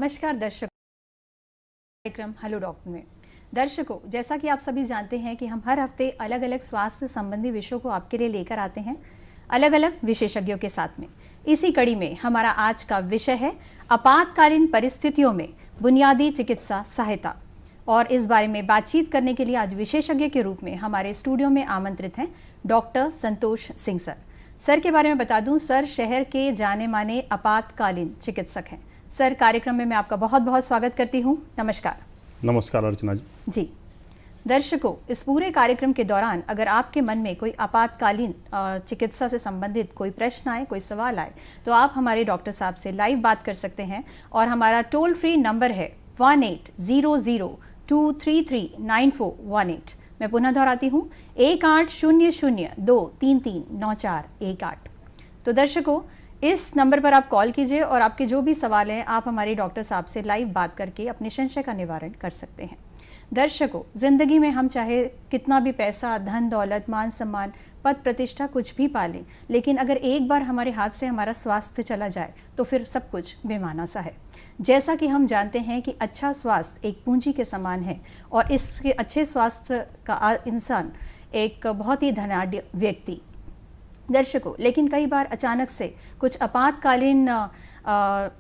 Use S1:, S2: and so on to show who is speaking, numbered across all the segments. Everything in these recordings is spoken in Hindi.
S1: नमस्कार दर्शकों, कार्यक्रम हेलो डॉक्टर में। दर्शकों, जैसा कि आप सभी जानते हैं कि हम हर हफ्ते अलग अलग स्वास्थ्य संबंधी विषयों को आपके लिए लेकर आते हैं, अलग अलग विशेषज्ञों के साथ में। इसी कड़ी में हमारा आज का विषय है आपातकालीन परिस्थितियों में बुनियादी चिकित्सा सहायता। और इस बारे में बातचीत करने के लिए आज विशेषज्ञ के रूप में हमारे स्टूडियो में आमंत्रित हैं doctor Santosh Singh sir. Sir के बारे में बता दूं, सर शहर के जाने माने आपातकालीन चिकित्सक हैं। सर, कार्यक्रम में मैं आपका बहुत बहुत स्वागत करती हूं। नमस्कार।
S2: नमस्कार अर्चना
S1: जी। दर्शकों, इस पूरे कार्यक्रम के दौरान अगर आपके मन में कोई आपातकालीन चिकित्सा से संबंधित कोई प्रश्न आए, कोई सवाल आए, तो आप हमारे डॉक्टर साहब से लाइव बात कर सकते हैं। और हमारा टोल फ्री नंबर है 1800-233-9418। मैं पुनः दोहराती हूँ, 1800-233-9418। तो दर्शकों, इस नंबर पर आप कॉल कीजिए और आपके जो भी सवाल हैं आप हमारे डॉक्टर साहब से लाइव बात करके अपने संशय का निवारण कर सकते हैं। दर्शकों, जिंदगी में हम चाहे कितना भी पैसा, धन दौलत, मान सम्मान, पद प्रतिष्ठा कुछ भी पालें, लेकिन अगर एक बार हमारे हाथ से हमारा स्वास्थ्य चला जाए तो फिर सब कुछ बेमाना सा है। जैसा कि हम जानते हैं कि अच्छा स्वास्थ्य एक पूंजी के समान है और इसके अच्छे स्वास्थ्य का इंसान एक बहुत ही धनाढ्य व्यक्ति। दर्शकों, लेकिन कई बार अचानक से कुछ आपातकालीन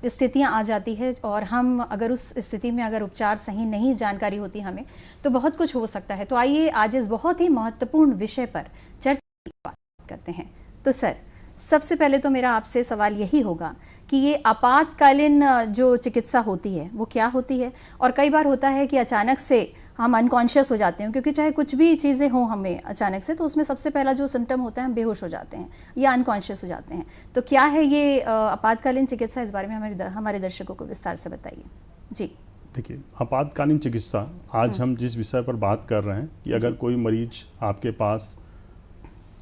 S1: स्थितियां आ जाती है और हम अगर उस स्थिति में अगर उपचार सही नहीं जानकारी होती हमें, तो बहुत कुछ हो सकता है। तो आइए आज इस बहुत ही महत्वपूर्ण विषय पर चर्चा करते हैं। तो सर, सबसे पहले तो मेरा आपसे सवाल यही होगा कि ये आपातकालीन जो चिकित्सा होती है वो क्या होती है। और कई बार होता है कि अचानक से हम अनकॉन्शियस हो जाते हैं, क्योंकि चाहे कुछ भी चीज़ें हों हमें अचानक से, तो उसमें सबसे पहला जो सिम्टम होता है हम बेहोश हो जाते हैं या अनकॉन्शियस हो जाते हैं। तो क्या है ये आपातकालीन चिकित्सा, इस बारे में हमारे दर्शकों को विस्तार से बताइए। जी
S2: देखिए, आपातकालीन चिकित्सा आज हम जिस विषय पर बात कर रहे हैं कि अगर कोई मरीज आपके पास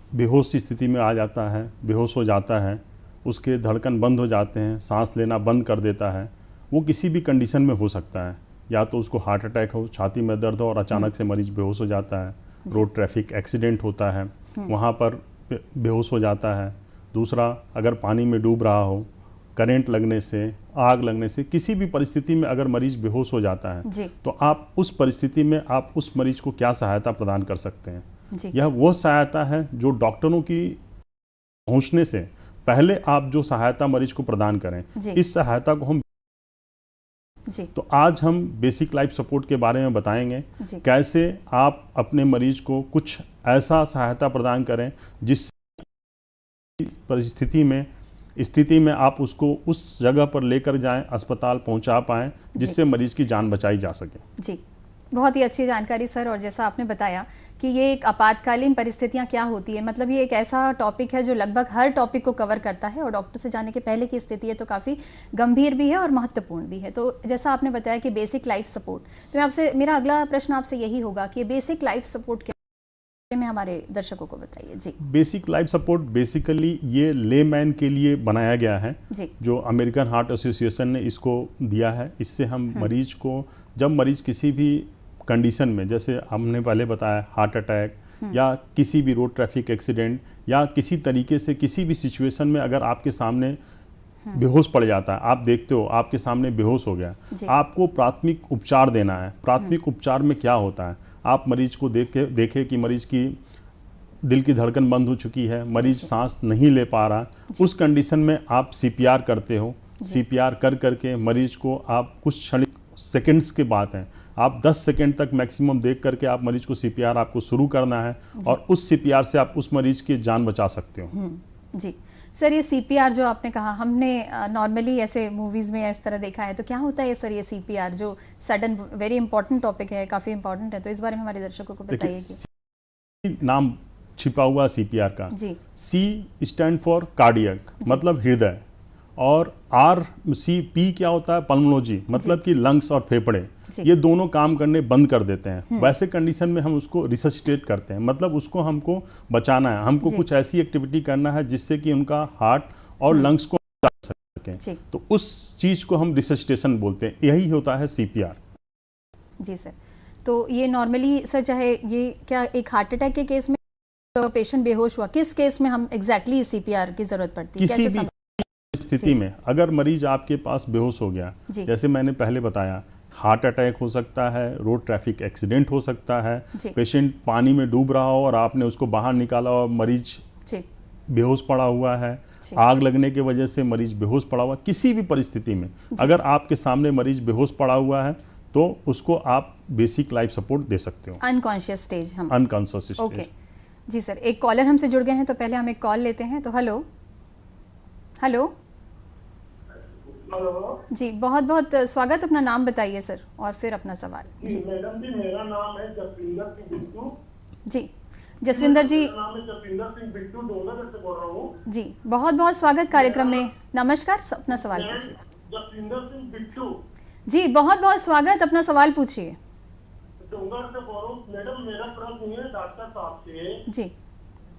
S2: बेहोश की स्थिति में आ जाता है, बेहोश हो जाता है, उसके धड़कन बंद हो जाते हैं, सांस लेना बंद कर देता है, वो किसी भी कंडीशन में हो सकता है। या तो उसको हार्ट अटैक हो, छाती में दर्द हो और अचानक से मरीज बेहोश हो जाता है, रोड ट्रैफिक एक्सीडेंट होता है, वहाँ पर बेहोश हो जाता है। दूसरा, अगर पानी में डूब रहा हो, करंट लगने से, आग लगने से, किसी भी परिस्थिति में अगर मरीज बेहोश हो जाता है तो आप उस परिस्थिति में आप उस मरीज को क्या सहायता प्रदान कर सकते हैं। यह वो सहायता है जो डॉक्टरों की पहुंचने से पहले आप जो सहायता मरीज को प्रदान करें, इस सहायता को हम तो आज हम बेसिक लाइफ सपोर्ट के बारे में बताएंगे। कैसे आप अपने मरीज को कुछ ऐसा सहायता प्रदान करें जिस परिस्थिति में स्थिति में आप उसको उस जगह पर लेकर जाएं, अस्पताल पहुंचा पाएं, जिससे मरीज की जान बचाई जा सके।
S1: जी, बहुत ही अच्छी जानकारी सर। और जैसा आपने बताया कि ये एक आपातकालीन परिस्थितियां क्या होती है, मतलब ये एक ऐसा टॉपिक है जो लगभग हर टॉपिक को कवर करता है और डॉक्टर से जाने के पहले की स्थिति है तो काफ़ी गंभीर भी है और महत्वपूर्ण भी है। तो जैसा आपने बताया कि बेसिक लाइफ सपोर्ट, तो मैं आपसे, मेरा अगला प्रश्न आपसे यही होगा कि बेसिक लाइफ सपोर्ट के में हमारे दर्शकों को बताइए। जी, बेसिक
S2: लाइफ सपोर्ट बेसिकली ये लेमैन के लिए बनाया गया है, जो अमेरिकन हार्ट एसोसिएशन ने इसको दिया है। इससे हम मरीज को, जब मरीज किसी भी कंडीशन में, जैसे हमने पहले बताया हार्ट अटैक या किसी भी रोड ट्रैफिक एक्सीडेंट या किसी तरीके से किसी भी सिचुएशन में अगर आपके सामने बेहोश पड़ जाता है, आप देखते हो आपके सामने बेहोश हो गया, आपको प्राथमिक उपचार देना है। प्राथमिक उपचार में क्या होता है, आप मरीज को देखें कि मरीज की दिल की धड़कन बंद हो चुकी है, मरीज सांस नहीं ले पा रहा, उस कंडीशन में आप सीपीआर करते हो। सीपीआर कर करके मरीज को आप कुछ क्षणिक सेकंड्स के बाद हैं, आप 10 सेकंड तक मैक्सिमम देख करके आप मरीज को सीपीआर आपको शुरू करना है और उस सीपीआर से आप उस मरीज की जान बचा सकते हो।
S1: जी सर, ये सीपीआर जो आपने कहा, हमने नॉर्मली ऐसे मूवीज़ में इस तरह देखा है, तो क्या होता है सर ये सीपीआर जो सडन, वेरी इंपॉर्टेंट टॉपिक है, काफ़ी इंपॉर्टेंट है, तो इस बारे में हमारे दर्शकों को बताइए कि
S2: नाम छिपा हुआ सीपीआर का। सी स्टैंड फॉर कार्डियक, मतलब हृदय, और पी क्या होता है, पल्मोनोलॉजी, मतलब कि लंग्स और फेफड़े, ये दोनों काम करने बंद कर देते हैं। वैसे कंडीशन में हम उसको रिससिटेट करते हैं, मतलब उसको हमको बचाना है, हमको कुछ ऐसी एक्टिविटी करना है जिससे कि उनका हार्ट और लंग्स को बचा सकें, तो उस चीज को हम रिससिटेशन बोलते हैं। यही होता है सीपीआर। जी
S1: सर, तो ये नॉर्मली सर, चाहे ये क्या एक हार्ट अटैक के केस में पेशेंट बेहोश हुआ, किस केस में हम एग्जैक्टली सीपीआर की जरूरत पड़ती है, कैसे
S2: स्थिति में अगर मरीज आपके पास बेहोश हो गया, जैसे मैंने पहले बताया, हार्ट अटैक हो सकता है, रोड ट्रैफिक एक्सीडेंट हो सकता है, पेशेंट पानी में डूब रहा हो और आपने उसको बाहर निकाला और मरीज बेहोश पड़ा हुआ है, आग लगने की वजह से मरीज बेहोश पड़ा हुआ, किसी भी परिस्थिति में अगर आपके सामने मरीज बेहोश पड़ा हुआ है तो उसको आप बेसिक लाइफ सपोर्ट दे सकते हो।
S1: अनकॉन्शियस स्टेज, हम
S2: अनकॉन्शियस स्टेज।
S1: ओके जी सर, एक कॉलर हमसे जुड़ गए हैं तो पहले हम एक कॉल लेते हैं। तो हेलो हेलो जी, बहुत बहुत स्वागत। अपना नाम बताइए सर और फिर अपना सवाल।
S3: जी मैडम जी, मेरा नाम है जसविंदर सिंह बिट्टू।
S1: जी जसविंदर जी,
S3: नाम है जसविंदर सिंह बिट्टू, डोलर से बोल रहा हूँ
S1: जी। बहुत बहुत स्वागत कार्यक्रम में। नमस्कार, अपना सवाल पूछिए।
S3: जसविंदर सिंह बिट्टू
S1: जी, बहुत बहुत स्वागत। अपना सवाल पूछिए।
S3: डोंगर से बोल रहा हूँ मैडम। मेरा प्रश्न है डॉक्टर साहब से,
S1: जी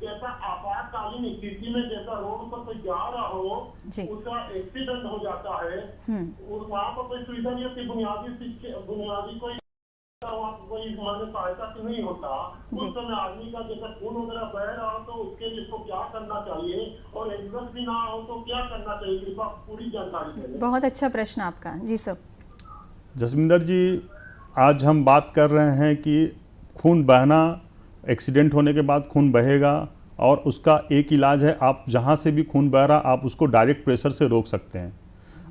S3: जैसा आपातकालीन स्थिति में जैसा रोड पर कोई जा रहा हो, उसका एक्सीडेंट हो जाता है और वहाँ पर कोई सुविधा नहीं होती, बुनियादी कोई सहायता से नहीं होता, उस समय आदमी का जैसा खून वगैरह बह रहा हो तो उसके लिए इसको क्या करना चाहिए, और एम्बुलेंस भी ना हो तो क्या करना चाहिए, कृपया पूरी जानकारी दें।
S1: बहुत अच्छा प्रश्न आपका। जी सर।
S2: जसविंदर जी, आज हम बात कर रहे हैं कि खून बहना, एक्सीडेंट होने के बाद खून बहेगा और उसका एक इलाज है, आप जहाँ से भी खून बह रहा आप उसको डायरेक्ट प्रेशर से रोक सकते हैं।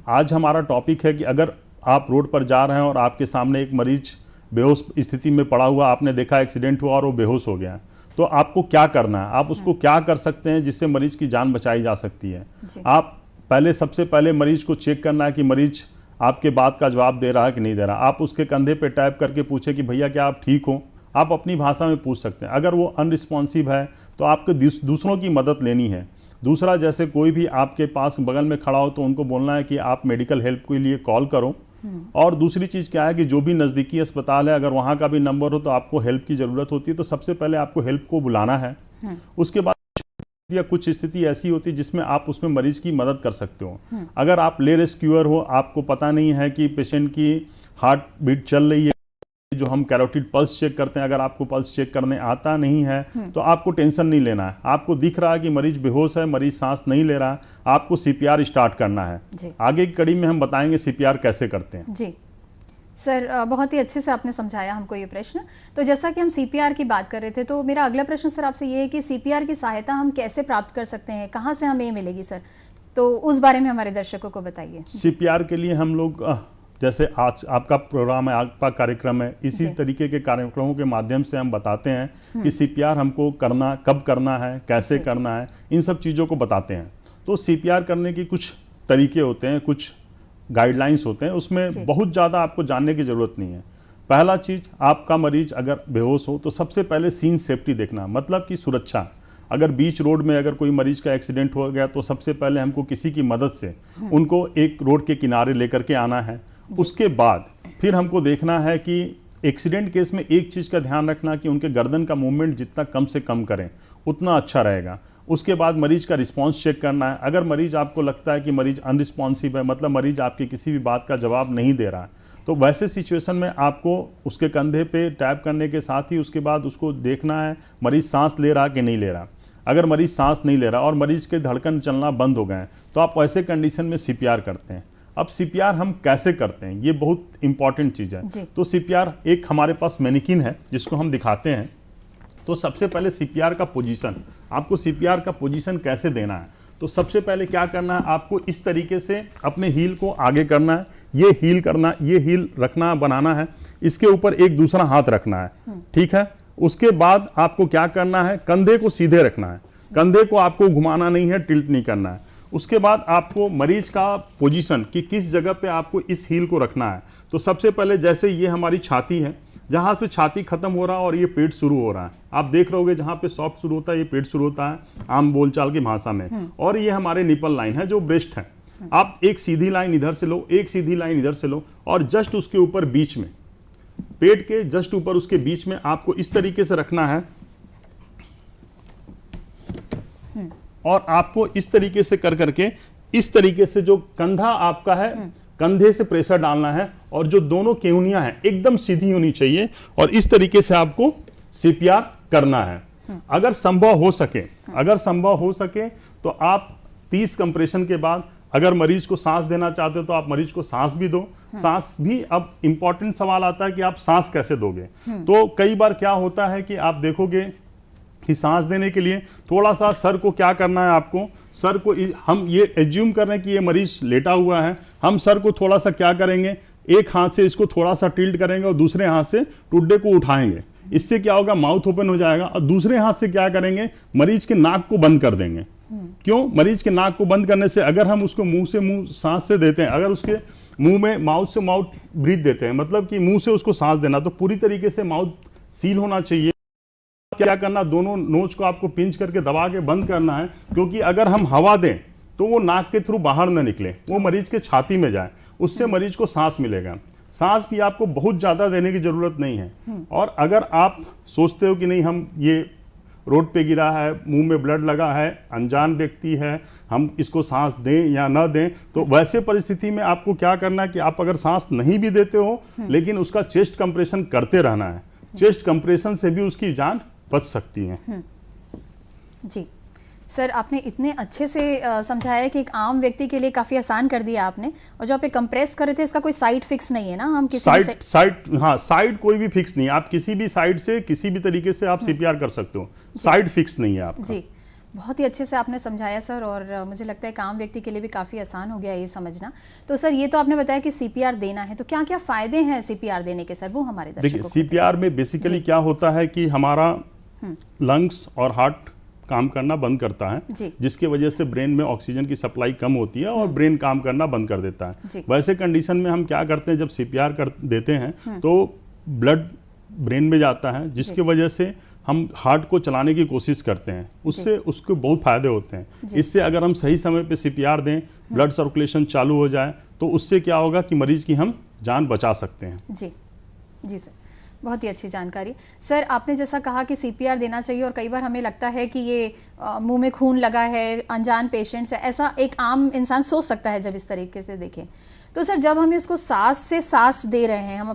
S2: आज हमारा टॉपिक है कि अगर आप रोड पर जा रहे हैं और आपके सामने एक मरीज बेहोश स्थिति में पड़ा हुआ, आपने देखा एक्सीडेंट हुआ और वो बेहोश हो गया, तो आपको क्या करना है, आप उसको क्या कर सकते हैं जिससे मरीज की जान बचाई जा सकती है। आप सबसे पहले मरीज को चेक करना है कि मरीज आपके बात का जवाब दे रहा है कि नहीं दे रहा। आप उसके कंधे पे टैप करके पूछे कि भैया क्या आप ठीक हो, आप अपनी भाषा में पूछ सकते हैं। अगर वो अनरिस्पॉन्सिव है तो आपको दूसरों की मदद लेनी है। दूसरा, जैसे कोई भी आपके पास बगल में खड़ा हो तो उनको बोलना है कि आप मेडिकल हेल्प के लिए कॉल करो। और दूसरी चीज़ क्या है कि जो भी नज़दीकी अस्पताल है, अगर वहाँ का भी नंबर हो तो आपको हेल्प की ज़रूरत होती है, तो सबसे पहले आपको हेल्प को बुलाना है। उसके बाद या कुछ स्थिति ऐसी होती है जिसमें आप उसमें मरीज की मदद कर सकते हो। अगर आप ले रेस्क्यूअर हो, आपको पता नहीं है कि पेशेंट की हार्ट बीट चल रही है, जो हम कैरोटिड पल्स चेक करते हैं, अगर आपको पल्स चेक करने आता नहीं है तो आपको टेंशन नहीं लेना है। आपको दिख रहा है कि मरीज बेहोश है, मरीज सांस नहीं ले रहा, आपको सीपीआर स्टार्ट करना है। आगे की कड़ी में हम बताएंगे सीपीआर कैसे करते हैं।
S1: जी सर, बहुत ही अच्छे से आपने समझाया हमको ये प्रश्न। तो जैसा कि हम सीपीआर की बात कर रहे थे, तो मेरा अगला प्रश्न सर आपसे ये है कि सीपीआर की सहायता हम कैसे प्राप्त कर सकते हैं, कहाँ से हमें मिलेगी सर? तो उस बारे में हमारे दर्शकों को बताइए।
S2: सीपीआर के लिए हम लोग, जैसे आज आपका प्रोग्राम है, आपका कार्यक्रम है, इसी तरीके के कार्यक्रमों के माध्यम से हम बताते हैं कि सीपीआर हमको करना, कब करना है, कैसे करना है, इन सब चीज़ों को बताते हैं। तो सीपीआर करने की कुछ तरीके होते हैं, कुछ गाइडलाइंस होते हैं, उसमें बहुत ज़्यादा आपको जानने की ज़रूरत नहीं है। पहला चीज़, आपका मरीज अगर बेहोश हो तो सबसे पहले सीन सेफ्टी देखना, मतलब कि सुरक्षा। अगर बीच रोड में अगर कोई मरीज का एक्सीडेंट हो गया तो सबसे पहले हमको किसी की मदद से उनको एक रोड के किनारे लेकर के आना है। उसके बाद फिर हमको देखना है कि एक्सीडेंट केस में एक चीज़ का ध्यान रखना कि उनके गर्दन का मूवमेंट जितना कम से कम करें उतना अच्छा रहेगा। उसके बाद मरीज का रिस्पांस चेक करना है। अगर मरीज आपको लगता है कि मरीज अनरिस्पॉन्सिव है, मतलब मरीज आपके किसी भी बात का जवाब नहीं दे रहा है, तो वैसे सिचुएशन में आपको उसके कंधे पे टैप करने के साथ ही उसके बाद उसको देखना है मरीज सांस ले रहा कि नहीं ले रहा। अगर मरीज सांस नहीं ले रहा और मरीज के धड़कन चलना बंद हो गए हैं तो आप ऐसे कंडीशन में सीपीआर करते हैं। अब सीपीआर हम कैसे करते हैं, ये बहुत इंपॉर्टेंट चीज़ है। तो सीपीआर, एक हमारे पास मैनिकिन है जिसको हम दिखाते हैं। तो सबसे पहले सीपीआर का पोजीशन, आपको सीपीआर का पोजीशन कैसे देना है, तो सबसे पहले क्या करना है, आपको इस तरीके से अपने हील को आगे करना है, ये हील करना, ये हील रखना, बनाना है, इसके ऊपर एक दूसरा हाथ रखना है, ठीक है। उसके बाद आपको क्या करना है, कंधे को सीधे रखना है, कंधे को आपको घुमाना नहीं है, टिल्ट नहीं करना है। उसके बाद आपको मरीज का पोजीशन कि किस जगह पे आपको इस हील को रखना है। तो सबसे पहले जैसे ये हमारी छाती है, जहाँ पे छाती खत्म हो रहा है और ये पेट शुरू हो रहा है, आप देख रहे होगे जहाँ पे सॉफ्ट शुरू होता है ये पेट शुरू होता है आम बोलचाल की भाषा में, और ये हमारे निपल लाइन है जो ब्रेस्ट है। आप एक सीधी लाइन इधर से लो, एक सीधी लाइन इधर से लो, और जस्ट उसके ऊपर बीच में, पेट के जस्ट ऊपर उसके बीच में आपको इस तरीके से रखना है, और आपको इस तरीके से कर करके इस तरीके से जो कंधा आपका है, कंधे से प्रेशर डालना है, और जो दोनों केवनियां हैं एकदम सीधी होनी चाहिए, और इस तरीके से आपको सीपीआर करना है। अगर संभव हो सके तो आप 30 कंप्रेशन के बाद अगर मरीज को सांस देना चाहते हो तो आप मरीज को सांस भी दो। सांस भी, अब इंपॉर्टेंट सवाल आता है कि आप सांस कैसे दोगे। तो कई बार क्या होता है कि आप देखोगे कि सांस देने के लिए थोड़ा सा सर को क्या करना है, आपको सर को, हम ये एज्यूम कर रहे हैं कि ये मरीज लेटा हुआ है, हम सर को थोड़ा सा क्या करेंगे, एक हाथ से इसको थोड़ा सा टिल्ट करेंगे और दूसरे हाथ से टुड्डे को उठाएंगे। इससे क्या होगा, माउथ ओपन हो जाएगा। और दूसरे हाथ से क्या करेंगे, मरीज के नाक को बंद कर देंगे। क्यों? मरीज के नाक को बंद करने से अगर हम उसको मुंह से मुंह सांस से देते हैं, अगर उसके मुंह में माउथ से माउथ ब्रीथ देते हैं, मतलब कि मुंह से उसको सांस देना, तो पूरी तरीके से माउथ सील होना चाहिए। क्या करना, दोनों नोज को आपको पिंच करके दबा के बंद करना है, क्योंकि अगर हम हवा दें तो वो नाक के थ्रू बाहर न निकले, वो मरीज के छाती में जाए, उससे मरीज को सांस मिलेगा। सांस भी आपको बहुत ज़्यादा देने की ज़रूरत नहीं है। और अगर आप सोचते हो कि नहीं, हम ये रोड पे गिरा है, मुंह में ब्लड लगा है, अनजान व्यक्ति है, हम इसको सांस दें या ना दें, तो वैसे परिस्थिति में आपको क्या करना है कि आप अगर सांस नहीं भी देते हो लेकिन उसका चेस्ट कंप्रेशन करते रहना है। चेस्ट कंप्रेशन से भी उसकी जान बच सकती है।
S1: जी सर, आपने इतने अच्छे से समझाया कि एक आम व्यक्ति के लिए काफ़ी आसान कर दिया आपने। और जो आप कंप्रेस कर रहे थे, इसका कोई साइड फिक्स नहीं है ना? हम किसी
S2: साइड कोई भी फिक्स नहीं है। आप किसी भी साइड से किसी भी तरीके से आप सीपीआर कर सकते हो, साइड फिक्स नहीं है आपका।
S1: जी, बहुत ही अच्छे से आपने समझाया सर, और मुझे लगता है एक आम व्यक्ति के लिए भी काफ़ी आसान हो गया ये समझना। तो सर, ये तो आपने बताया कि सीपीआर देना है, तो क्या क्या फ़ायदे हैं सीपीआर देने के सर, वो हमारे दर्शकों को?
S2: देखिए, सीपीआर में बेसिकली क्या होता है कि हमारा लंग्स और हार्ट काम करना बंद करता है, जिसकी वजह से ब्रेन में ऑक्सीजन की सप्लाई कम होती है और ब्रेन काम करना बंद कर देता है। वैसे कंडीशन में हम क्या करते हैं, जब सीपीआर कर देते हैं तो ब्लड ब्रेन में जाता है, जिसकी वजह से हम हार्ट को चलाने की कोशिश करते हैं, उससे उसके बहुत फायदे होते हैं। इससे अगर हम सही समय पे सीपीआर दें, ब्लड सर्कुलेशन चालू हो जाए, तो उससे क्या होगा कि मरीज की हम जान बचा सकते हैं।
S1: जी जी सर, बहुत ही अच्छी जानकारी। सर, आपने जैसा कहा कि सीपीआर देना चाहिए, और कई बार हमें लगता है कि ये मुंह में खून लगा है, अनजान पेशेंट्स है, ऐसा एक आम इंसान सोच सकता है जब इस तरीके से देखें। तो सर, जब हम इसको सांस से सांस दे रहे हैं, हम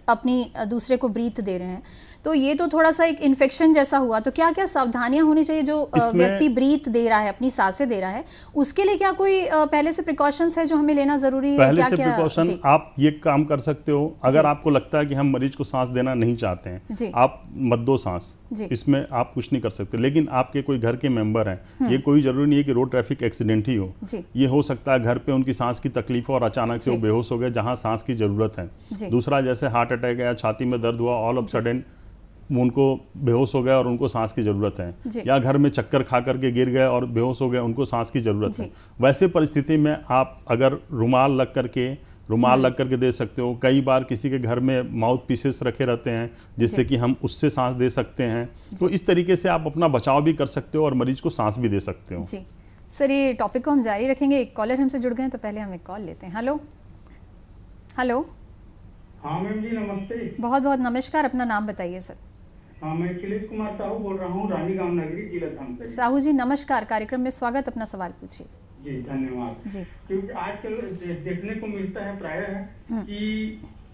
S1: अपनी दूसरे को ब्रीथ दे रहे हैं, तो ये तो थोड़ा सा एक इन्फेक्शन जैसा हुआ। तो क्या क्या सावधानियां होनी चाहिए जो व्यक्ति ब्रीथ दे रहा है, अपनी सांसें दे रहा है, उसके लिए क्या कोई पहले से प्रिकॉशंस है जो हमें लेना जरूरी है?
S2: पहले से प्रिकॉशन आप ये काम कर सकते हो, अगर आपको लगता है कि हम मरीज को सांस देना नहीं चाहते हैं, आप मत दो सांस, इसमें आप कुछ नहीं कर सकते। लेकिन आपके कोई घर के मेंबर हैं, ये कोई जरूरी नहीं है कि रोड ट्रैफिक एक्सीडेंट ही हो, ये हो सकता है घर पे उनकी सांस की तकलीफ और अचानक से वो बेहोश हो गए जहां सांस की जरूरत है। दूसरा, जैसे हार्ट अटैक या छाती में दर्द हुआ, ऑल ऑफ सडन उनको बेहोश हो गया और उनको सांस की ज़रूरत है, या घर में चक्कर खा करके गिर गए और बेहोश हो गए, उनको सांस की ज़रूरत है। वैसे परिस्थिति में आप अगर रुमाल लग करके दे सकते हो। कई बार किसी के घर में माउथ पीसेस रखे रहते हैं जिससे कि हम उससे सांस दे सकते हैं। तो इस तरीके से आप अपना बचाव भी कर सकते हो और मरीज को सांस भी दे सकते हो।
S1: जी सर, ये टॉपिक को हम जारी रखेंगे। एक कॉलर हमसे जुड़ गए, तो पहले हम एक कॉल लेते हैं। Hello hello.
S4: हाँ मैम जी, नमस्ते।
S1: बहुत बहुत नमस्कार, अपना नाम बताइए सर।
S4: हाँ, मैं अखिलेश कुमार साहू बोल रहा हूँ, रानीगांव नगरी, जिला धमतरी।
S1: साहू जी नमस्कार, कार्यक्रम में स्वागत, अपना सवाल पूछिए।
S4: जी धन्यवाद जी। क्योंकि आजकल देखने को मिलता है प्रायः कि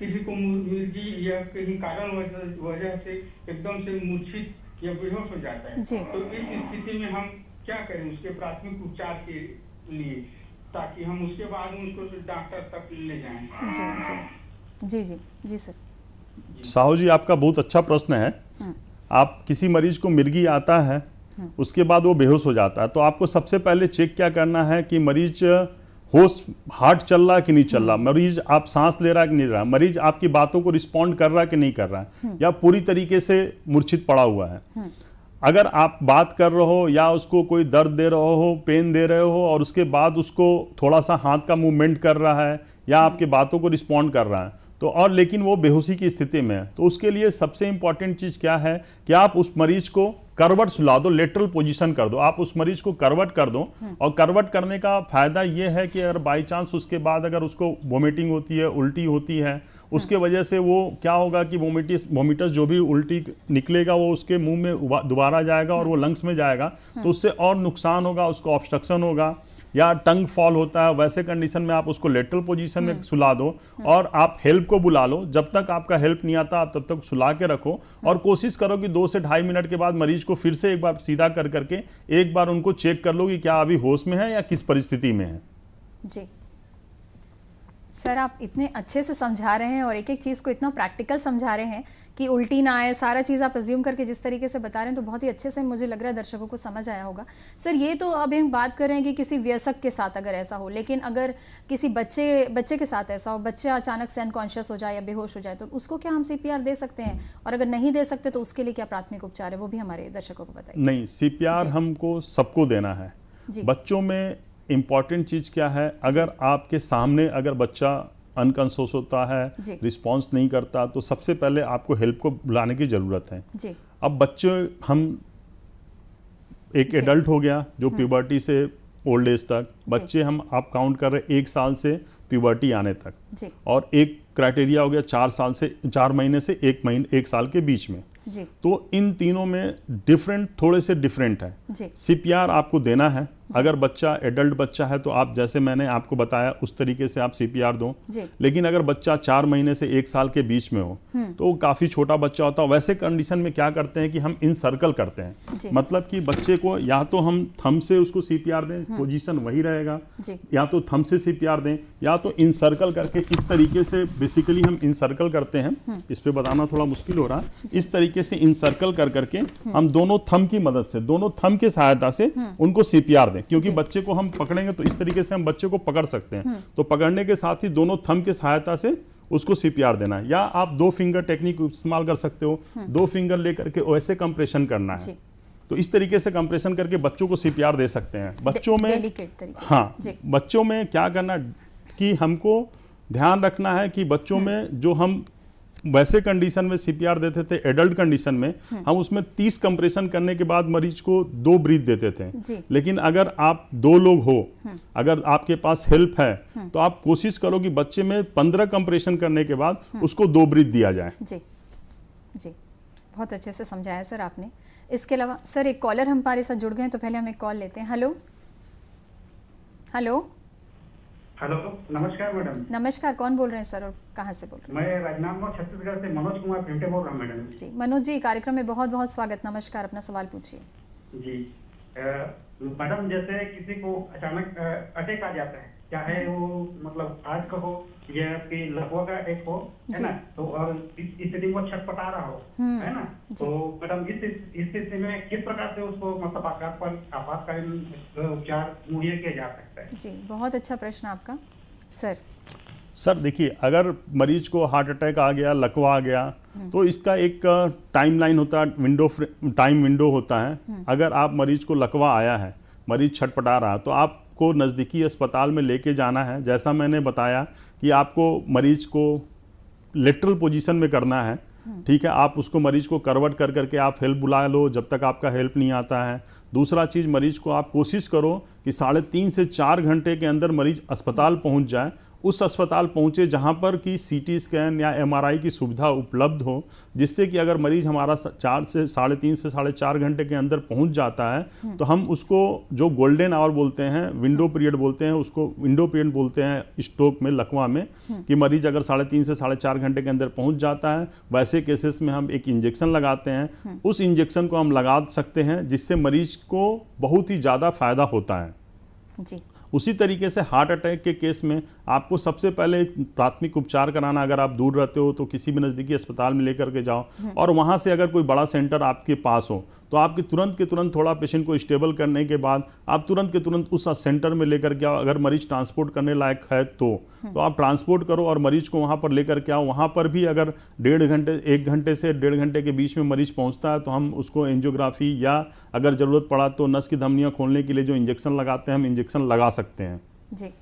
S4: किसी को मिर्गी या कहीं कारण वजह से एकदम से मूर्छित या बेहोश हो जाता है। तो इस स्थिति में हम क्या करें उसके प्राथमिक उपचार के लिए, ताकि हम उसके बाद उसको डॉक्टर तक ले जाएं?
S1: जी जी जी सर।
S2: साहू जी, आपका बहुत अच्छा प्रश्न है। आप किसी मरीज को मिर्गी आता है, उसके बाद वो बेहोश हो जाता है, तो आपको सबसे पहले चेक क्या करना है कि मरीज होश, हार्ट चल रहा है कि नहीं चल रहा, मरीज आप सांस ले रहा है कि नहीं रहा, मरीज आपकी बातों को रिस्पॉन्ड कर रहा है कि नहीं कर रहा है, या पूरी तरीके से मूर्छित पड़ा हुआ है। अगर आप बात कर रहे हो या उसको कोई दर्द दे रहे हो, पेन दे रहे हो, और उसके बाद उसको थोड़ा सा हाथ का मूवमेंट कर रहा है या आपकी बातों को रिस्पॉन्ड कर रहा है, तो और लेकिन वो बेहोशी की स्थिति में है, तो उसके लिए सबसे इंपॉर्टेंट चीज़ क्या है कि आप उस मरीज को करवट सुला दो, लेटरल पोजीशन कर दो, आप उस मरीज को करवट कर दो। और करवट करने का फायदा ये है कि अगर बाई चांस उसके बाद अगर उसको वोमिटिंग होती है, उल्टी होती है, उसके वजह से वो क्या होगा कि वोमिटस जो भी उल्टी निकलेगा वो उसके मुंह में दोबारा जाएगा और वो लंग्स में जाएगा, तो उससे और नुकसान होगा, उसको ऑब्स्ट्रक्शन होगा या टंग फॉल होता है। वैसे कंडीशन में आप उसको लेटरल पोजीशन में सुला दो और आप हेल्प को बुला लो। जब तक आपका हेल्प नहीं आता आप तब तक सुला के रखो और कोशिश करो कि 2 से 2.5 मिनट के बाद मरीज को फिर से एक बार सीधा कर करके एक बार उनको चेक कर लो कि क्या अभी होश में है या किस परिस्थिति में है।
S1: जी सर, आप इतने अच्छे से समझा रहे हैं और एक एक चीज़ को इतना प्रैक्टिकल समझा रहे हैं कि उल्टी ना आए, सारा चीज़ आप अज्यूम करके जिस तरीके से बता रहे हैं तो बहुत ही अच्छे से मुझे लग रहा है दर्शकों को समझ आया होगा। सर, ये तो अब हम बात कर रहे हैं कि किसी वयस्क के साथ अगर ऐसा हो, लेकिन अगर किसी बच्चे के साथ ऐसा हो, बच्चा अचानक से अनकॉन्शियस हो जाए या बेहोश हो जाए, तो उसको क्या हम CPR दे सकते हैं? और अगर नहीं दे सकते तो उसके लिए क्या प्राथमिक उपचार है, वो भी हमारे दर्शकों को बताइए।
S2: नहीं, CPR हमको सबको देना है। बच्चों में इम्पॉर्टेंट चीज़ क्या है, अगर आपके सामने अगर बच्चा अनकॉन्शियस होता है, रिस्पॉन्स नहीं करता, तो सबसे पहले आपको हेल्प को बुलाने की ज़रूरत है।
S1: जी।
S2: अब बच्चे, हम एक एडल्ट हो गया जो प्यूबर्टी से ओल्ड एज तक, बच्चे हम आप काउंट कर रहे 1 साल से प्यूबर्टी आने तक
S1: जी। और
S2: एक क्राइटेरिया हो गया 4 महीने से 1 साल के बीच में
S1: जी।
S2: तो इन तीनों में थोड़े से डिफरेंट है। CPR आपको देना है। अगर बच्चा एडल्ट बच्चा है तो आप, जैसे मैंने आपको बताया उस तरीके से आप CPR दो। लेकिन अगर बच्चा 4 महीने से 1 साल के बीच में हो तो काफ़ी छोटा बच्चा होता है, वैसे कंडीशन में क्या करते हैं कि हम इन सर्कल करते हैं। मतलब कि बच्चे को या तो हम थंब से उसको CPR दें, पोजीशन वही रहेगा, या तो थंब से CPR दें, या तो इन सर्कल करके, इस तरीके से बेसिकली हम इन सर्कल करते हैं। इस पे बताना थोड़ा मुश्किल हो रहा है। इस तरीके से इन सर्कल कर करके हम दोनों थंब की मदद से, दोनों थंब की सहायता से उनको CPR दें, क्योंकि बच्चे को हम पकड़ेंगे तो इस तरीके से हम बच्चे को पकड़ सकते हैं। तो पकड़ने के साथ ही दोनों थंब की सहायता से उसको CPR देना है। या आप 2 फिंगर टेक्निक इस्तेमाल कर सकते हो, 2 फिंगर लेकर के वैसे कंप्रेशन करना है। तो इस तरीके से कंप्रेशन करके बच्चों को CPR दे सकते हैं। बच्चों में, हाँ, बच्चों में क्या करना कि हमको ध्यान रखना है कि बच्चों में जो हम वैसे कंडीशन में CPR देते थे, एडल्ट कंडीशन में हम उसमें 30 कंप्रेशन करने के बाद मरीज को 2 ब्रीथ देते थे। लेकिन अगर आप 2 लोग हो, अगर आपके पास हेल्प है, तो आप कोशिश करो कि बच्चे में 15 कंप्रेशन करने के बाद उसको 2 ब्रीथ दिया जाए।
S1: जी जी, बहुत अच्छे से समझाया सर आपने। इसके अलावा सर, एक कॉलर हमारे साथ जुड़ गए हैं, तो पहले हम एक कॉल लेते हैं। हेलो हेलो
S5: हेलो, नमस्कार मैडम।
S1: नमस्कार, कौन बोल रहे हैं सर और कहाँ से बोल रहे हैं?
S5: मैं राजनांदगांव छत्तीसगढ़ से मनोज कुमार प्रिंटे बोल रहा हूँ मैडम।
S1: जी मनोज जी, कार्यक्रम में बहुत बहुत स्वागत। नमस्कार, अपना सवाल पूछिए।
S5: जी मैडम, जैसे किसी को अचानक अटैक आ जाता है, चाहे वो मतलब आज का हो या फिर लकवा का अटैक हो, है ना, तो और इस स्थिति में छटपटा रहा हो, है ना, तो मैडम इस स्थिति में किस प्रकार से उसको मतलब आपातकालीन उपचार मुहैया किया जा सकता है?
S1: जी, बहुत अच्छा प्रश्न आपका
S2: सर। देखिए, अगर मरीज को हार्ट अटैक आ गया, लकवा आ गया, तो इसका एक टाइमलाइन होता है, टाइम विंडो होता है। अगर आप मरीज को लकवा आया है, मरीज छटपटा रहा, तो आपको नज़दीकी अस्पताल में लेके जाना है। जैसा मैंने बताया कि आपको मरीज को लेटरल पोजीशन में करना है, ठीक है। आप उसको मरीज को करवट कर करके आप हेल्प बुला लो जब तक आपका हेल्प नहीं आता है। दूसरा चीज़, मरीज को आप कोशिश करो कि 3.5 से 4 घंटे के अंदर मरीज अस्पताल पहुंच जाए। उस अस्पताल पहुंचे जहां पर कि CT स्कैन या MRI की सुविधा उपलब्ध हो, जिससे कि अगर मरीज हमारा 3.5 से 4.5 घंटे के अंदर पहुंच जाता है तो हम उसको जो गोल्डन आवर बोलते हैं, विंडो पीरियड बोलते हैं, उसको विंडो पीरियड बोलते हैं स्ट्रोक में, लकवा में, कि मरीज अगर 3.5 से 4.5 घंटे के अंदर पहुंच जाता है, वैसे केसेस में हम एक इंजेक्शन लगाते हैं। उस इंजेक्शन को हम लगा सकते हैं जिससे मरीज को बहुत ही ज़्यादा फायदा होता है।
S1: जी।
S2: उसी तरीके से हार्ट अटैक के केस में आपको सबसे पहले प्राथमिक उपचार कराना, अगर आप दूर रहते हो तो किसी भी नज़दीकी अस्पताल में लेकर के जाओ, और वहाँ से अगर कोई बड़ा सेंटर आपके पास हो तो आपके तुरंत के तुरंत थोड़ा पेशेंट को स्टेबल करने के बाद आप तुरंत के तुरंत उस सेंटर में लेकर के आओ। अगर मरीज ट्रांसपोर्ट करने लायक है तो आप ट्रांसपोर्ट करो और मरीज को वहाँ पर लेकर के आओ। वहाँ पर भी अगर 1 घंटे से 1.5 घंटे के बीच में मरीज पहुँचता है तो हम उसको एंजियोग्राफी या अगर ज़रूरत पड़ा तो नस की धमनियाँ खोलने के लिए जो इंजेक्शन लगाते हैं, हम इंजेक्शन लगा सकते हैं।
S1: जी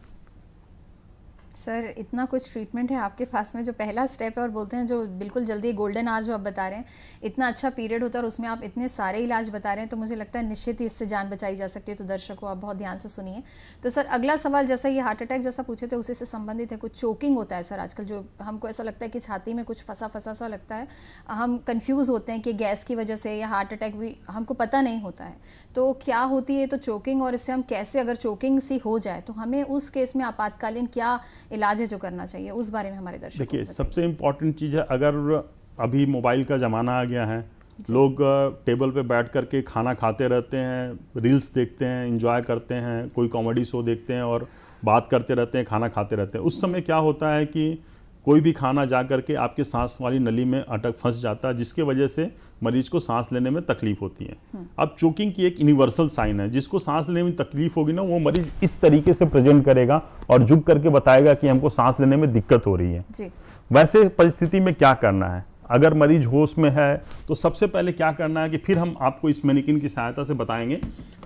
S1: सर, इतना कुछ ट्रीटमेंट है आपके पास में, जो पहला स्टेप है और बोलते हैं जो बिल्कुल जल्दी गोल्डन आवर जो आप बता रहे हैं, इतना अच्छा पीरियड होता है और उसमें आप इतने सारे इलाज बता रहे हैं, तो मुझे लगता है निश्चित ही इससे जान बचाई जा सकती है। तो दर्शकों, आप बहुत ध्यान से सुनिए। तो सर, अगला सवाल, जैसा ये हार्ट अटैक जैसा पूछे थे उसी से संबंधित है। कुछ चोकिंग होता है सर आजकल, जो हमको ऐसा लगता है कि छाती में कुछ फंसा फंसा सा लगता है, हम कन्फ्यूज़ होते हैं कि गैस की वजह से या हार्ट अटैक भी हमको पता नहीं होता है। तो क्या होती है तो चोकिंग, और इससे हम कैसे, अगर चोकिंग सी हो जाए तो हमें उस केस में आपातकालीन क्या इलाज है जो करना चाहिए, उस बारे में हमारे दर्शकों को
S2: देखिए, सबसे इम्पॉर्टेंट चीज़ है, अगर अभी मोबाइल का ज़माना आ गया है, लोग टेबल पे बैठ करके खाना खाते रहते हैं, रील्स देखते हैं, एंजॉय करते हैं, कोई कॉमेडी शो देखते हैं और बात करते रहते हैं, खाना खाते रहते हैं। उस समय क्या होता है कि कोई भी खाना जा करके आपके सांस वाली नली में अटक फंस जाता है, जिसके वजह से मरीज को सांस लेने में तकलीफ होती है। अब चोकिंग की एक यूनिवर्सल साइन है, जिसको सांस लेने में तकलीफ होगी ना, वो मरीज इस तरीके से प्रेजेंट करेगा और झुक करके बताएगा कि हमको सांस लेने में दिक्कत हो रही है जी। वैसे परिस्थिति में क्या करना है? अगर मरीज होश में है तो सबसे पहले क्या करना है कि फिर हम आपको इस मैनिकिन की सहायता से बताएंगे।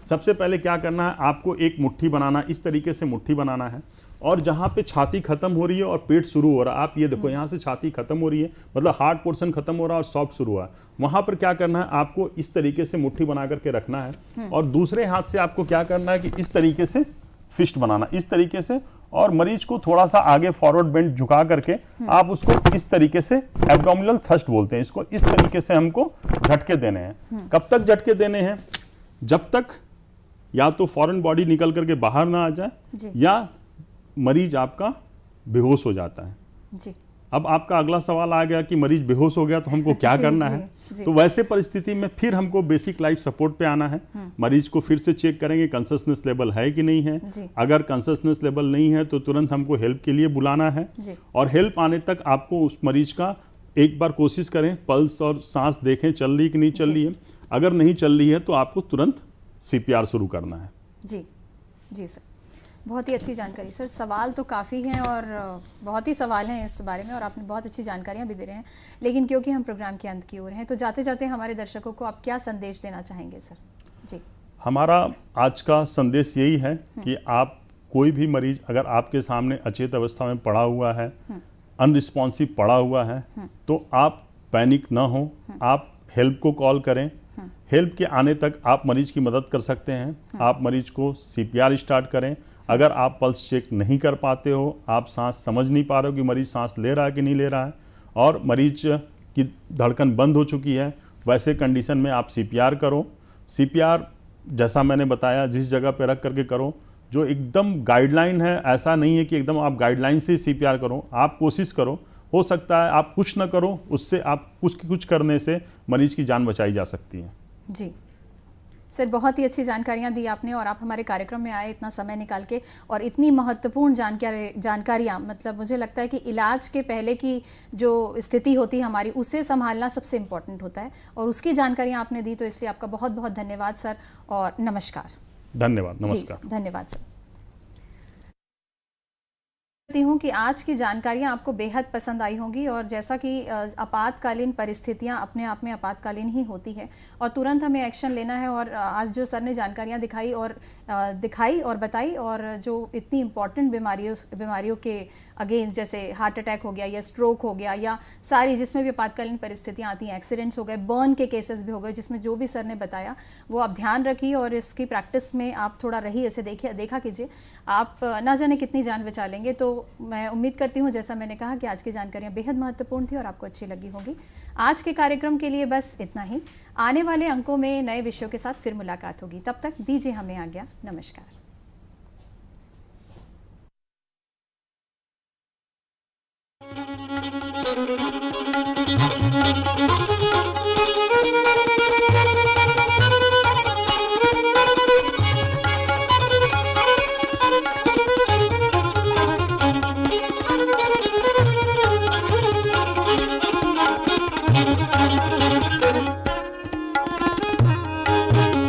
S2: सबसे पहले क्या करना है, आपको एक मुट्ठी बनाना, इस तरीके से मुट्ठी बनाना है और जहाँ पे छाती खत्म हो रही है और पेट शुरू हो रहा है, आप ये देखो यहाँ से छाती खत्म हो रही है, मतलब हार्ड पोर्शन खत्म हो रहा है और सॉफ्ट शुरू हुआ है, वहाँ पर क्या करना है, आपको इस तरीके से मुट्ठी बना करके रखना है और दूसरे हाथ से आपको क्या करना है कि इस तरीके से फिस्ट बनाना, इस तरीके से, और मरीज को थोड़ा सा आगे फॉरवर्ड बेंड झुका करके आप उसको इस तरीके से, एब्डोमिनल थ्रस्ट बोलते हैं इसको, इस तरीके से हमको झटके देने हैं। कब तक झटके देने हैं? जब तक या तो फॉरेन बॉडी निकल करके बाहर ना आ जाए या मरीज आपका बेहोश हो जाता है जी। अब आपका अगला सवाल आ गया कि मरीज बेहोश हो गया तो हमको क्या करना है? तो वैसे परिस्थिति में फिर हमको बेसिक लाइफ सपोर्ट पे आना है। मरीज को फिर से चेक करेंगे कॉन्शसनेस लेवल है कि नहीं है। अगर कॉन्शसनेस लेवल नहीं है तो तुरंत हमको हेल्प के लिए बुलाना है और हेल्प आने तक आपको उस मरीज का एक बार कोशिश करें, पल्स और सांस देखें चल रही कि नहीं चल रही है। अगर नहीं चल रही है तो आपको तुरंत CPR शुरू करना है।
S1: जी जी सर, बहुत ही अच्छी जानकारी सर। सवाल तो काफ़ी हैं और बहुत ही सवाल हैं इस बारे में और आपने बहुत अच्छी जानकारियां भी दे रहे हैं, लेकिन क्योंकि हम प्रोग्राम के अंत की ओर हैं तो जाते जाते हमारे दर्शकों को आप क्या संदेश देना चाहेंगे सर? जी,
S2: हमारा आज का संदेश यही है कि आप कोई भी मरीज अगर आपके सामने अचेत अवस्था में पड़ा हुआ है, अनरिस्पॉन्सिव पड़ा हुआ है, तो आप पैनिक ना हो, आप हेल्प को कॉल करें। हेल्प के आने तक आप मरीज की मदद कर सकते हैं। आप मरीज को CPR स्टार्ट करें। अगर आप पल्स चेक नहीं कर पाते हो, आप सांस समझ नहीं पा रहे हो कि मरीज सांस ले रहा है कि नहीं ले रहा है और मरीज की धड़कन बंद हो चुकी है, वैसे कंडीशन में आप CPR करो। CPR जैसा मैंने बताया जिस जगह पे रख करके करो, जो एकदम गाइडलाइन है, ऐसा नहीं है कि एकदम आप गाइडलाइन से CPR करो। आप कोशिश करो, हो सकता है आप कुछ ना करो, उससे आप कुछ करने से मरीज की जान बचाई जा सकती है।
S1: जी सर, बहुत ही अच्छी जानकारियां दी आपने और आप हमारे कार्यक्रम में आए इतना समय निकाल के और इतनी महत्वपूर्ण जानकारियां, मतलब मुझे लगता है कि इलाज के पहले की जो स्थिति होती है हमारी, उसे संभालना सबसे इम्पोर्टेंट होता है और उसकी जानकारियां आपने दी, तो इसलिए आपका बहुत बहुत धन्यवाद सर और नमस्कार।
S2: धन्यवाद, नमस्कार।
S1: धन्यवाद सर। हूँ कि आज की जानकारियाँ आपको बेहद पसंद आई होंगी और जैसा कि आपातकालीन परिस्थितियाँ अपने आप में आपातकालीन ही होती है और तुरंत हमें एक्शन लेना है। और आज जो सर ने जानकारियाँ दिखाई और बताई, और जो इतनी इम्पॉर्टेंट बीमारियों के अगेंस्ट, जैसे हार्ट अटैक हो गया या स्ट्रोक हो गया या सारी जिसमें भी आपातकालीन परिस्थितियाँ आती हैं, एक्सीडेंट्स हो गए, बर्न के केसेस भी हो गए, जिसमें जो भी सर ने बताया वो आप ध्यान रखिए और इसकी प्रैक्टिस में आप थोड़ा रहिए, इसे देखा कीजिए। आप ना जाने कितनी जान बचा लेंगे। तो मैं उम्मीद करती हूँ, जैसा मैंने कहा, कि आज की जानकारियाँ बेहद महत्वपूर्ण थी और आपको अच्छी लगी होगी। आज के कार्यक्रम के लिए बस इतना ही। आने वाले अंकों में नए विषयों के साथ फिर मुलाकात होगी। तब तक दीजिए हमें आज्ञा। नमस्कार।